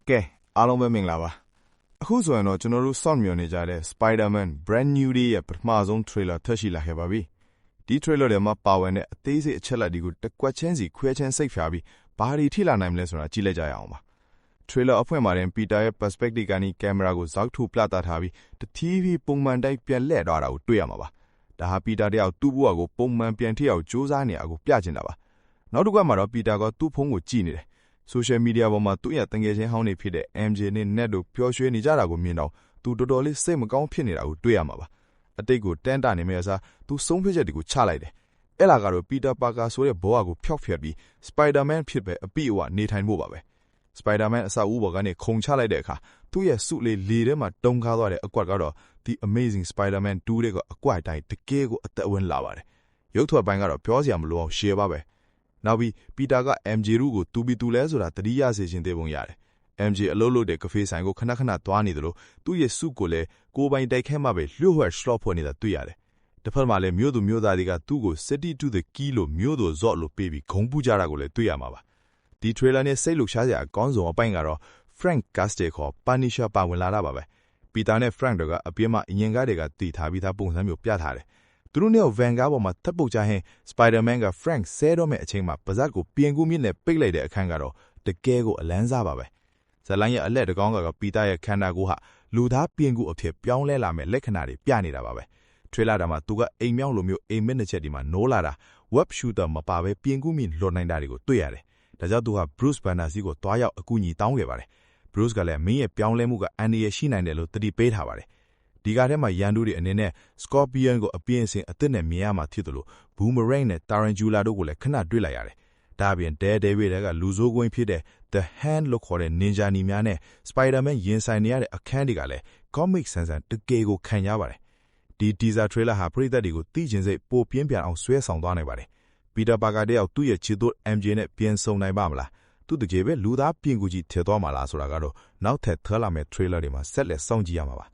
ကဲအားလုံးပဲမင်္ဂလာပါအခုဆိုရင်တော့ကျွန်တော်တို့စောင့်မျှော်နေကြတဲ့ Spider-Man Brand New Day ရဲ့ပထမဆုံး trailer ထွက်ရှိလာခဲ့ပါပြီဒီ trailer ထဲမှာပါဝင်တဲ့အသေးစိတ်အချက်လက်တွေကိုတစ်ကွက်ချင်းစီခွဲချင်းစိတ်ဖြာပြီးဘာတွေထိလာနိုင်မလဲဆိုတာကြည့်လိုက်ကြရအောင်ပါ trailer အဖွင့်မှာတင် Peter ရဲ့ perspective ကနေကင်မရာကိုဇောက်ထုတ်ပြသထားပြီးတတိယပုံမှန်တိုင်းပြန်လှည့်သွားတာကိုတွေ့ရမှာပါဒါဟာ Peter တယောက်သူ့ဘဝကိုပုံမှန်ပြန်ထည့်အောင်ကြိုးစားနေရကိုပြချင်တာပါနောက်တစ်ခါမှာတော့ Peter ကသူ့ဖုန်းကိုကြည့်နေတယ် social media ပေါ်မှာသူ့ရဲ့တငယ်ချင်းဟောင်းတွေဖြစ်တဲ့ MJ နဲ့ Ned တို့ပျော်ရွှင်နေကြတာကိုမြင်တော့သူတော်တော်လေးစိတ်မကောင်းဖြစ်နေတာကိုတွေ့ရမှာပါအတိတ်ကိုတန်းတာနေမယ့်အစားသူဆုံးဖြတ်ချက်တွေကိုချလိုက်တယ်အဲ့လာကတော့ Peter Parker ဆိုတဲ့ဘဝကိုဖျောက်ဖျက်ပြီး Spider-Man ဖြစ်ပဲအပိအဝနေထိုင်ဖို့ပါပဲ Spider-Man အစအဦးပေါ်ကနေခုန်ချလိုက်တဲ့အခါသူ့ရဲ့စုလေးလေထဲမှာတုံခါသွားတဲ့အကွက်ကတော့ The Amazing Spider-Man 2တဲ့ကအကွက်အတိုင်းတကယ်ကိုအသက်ဝင်လာပါတယ်ရုပ်ထွက်ပိုင်းကတော့ပြောစရာမလိုအောင်ရှယ်ပါပဲနောက်ပြီး Peter က MJ တို့ကိုတူပြီးတူလဲဆိုတာတတိယစေခြင်းသေးပုံရတယ် MJ အလုပ်လုပ်တဲ့ကဖေးဆိုင်ကိုခဏခဏသွားနေသလိုသူ့ရဲ့စုကိုလည်းကိုပိုင်တိုက်ခဲမှပဲလျှို့ဝှက် slot ဖွဲ့နေတာတွေ့ရတယ်တစ်ဖက်မှာလည်းမြို့သူမြို့သားတွေကသူ့ကို City to the Key လို့မြို့သူဇော့လို့ပေးပြီးဂုံပူကြတာကိုလည်းတွေ့ရမှာပါဒီ trailer နဲ့စိတ်လှုပ်ရှားစရာအကောင်းဆုံးအပိုင်းကတော့ Frank Castle ခေါ် Punisher ပါဝင်လာတာပါပဲ Peter နဲ့ Frank တို့ကအပြင်မှာအရင်ကားတွေကတည်ထားပြီးသားပုံစံမျိုးပြထားတယ်သူတို့နဲ့ Van ကားပေါ်မှာထပ်ပုတ်ချဟင်း Spider-Man က Frank ဆဲတော့မဲ့အချိန်မှာပါဇက်ကိုပြင်ကူးမြစ်နဲ့ပိတ်လိုက်တဲ့အခန်းကတော့တကယ်ကိုအလန်းစားပါပဲဇလိုင်းရဲ့အလက်တကောင်းကတော့ Peter ရဲ့ခန္ဓာကိုယ်ဟာလူသားပြင်ကူးအဖြစ်ပြောင်းလဲလာမဲ့လက္ခဏာတွေပြနေတာပါပဲ trailer တာမှာသူကအိမ်မြောင်းလိုမျိုးအိမ်မက်နှစ်ချက်ဒီမှာနိုးလာတာ web shooter မပါပဲပြင်ကူးမြစ်လွတ်နိုင်တာတွေကိုတွေ့ရတယ်ဒါကြောင့်သူက Bruce Banner စီကိုတွားရောက်အကူအညီတောင်းခဲ့ပါတယ် Bruce ကလည်းမင်းရဲ့ပြောင်းလဲမှုကအန္တရာယ်ရှိနိုင်တယ်လို့သတိပေးထားပါတယ်ဒီကားထဲမှာရန်သူတွေအနေနဲ့ Scorpion ကိုအပြင်းအစင်အသစ်နဲ့မြင်ရမှာဖြစ်တယ်လို့ Boomerang နဲ့ Tarantula တို့ကိုလည်းခဏတွေ့လိုက်ရတယ်ဒါအပြင် Daredevil ကလူဆိုးကွင်းဖြစ်တဲ့ The Hand လို့ခေါ်တဲ့ ninja နီများနဲ့ Spider-Man ရင်ဆိုင်နေရတဲ့အခန်းတွေကလည်း comic ဆန်ဆန်တကယ်ကိုခံရပါတယ်ဒီ teaser trailer ဟာပရိသတ်တွေကိုသိချင်စိတ်ပိုပြင်းပြန်အောင်ဆွဲဆောင်သွားနိုင်ပါတယ် Peter Parker တယောက်သူ့ရဲ့ချစ်သူ MJ နဲ့ပြန်ဆုံနိုင်ပါမလားသူတကယ်ပဲလူသားပြင်ကူကြီးထည့်သွားမှာလားဆိုတာကတော့နောက်ထပ်ထွက်လာမယ့် trailer တွေမှာဆက်လက်စောင့်ကြည့်ရမှာပါ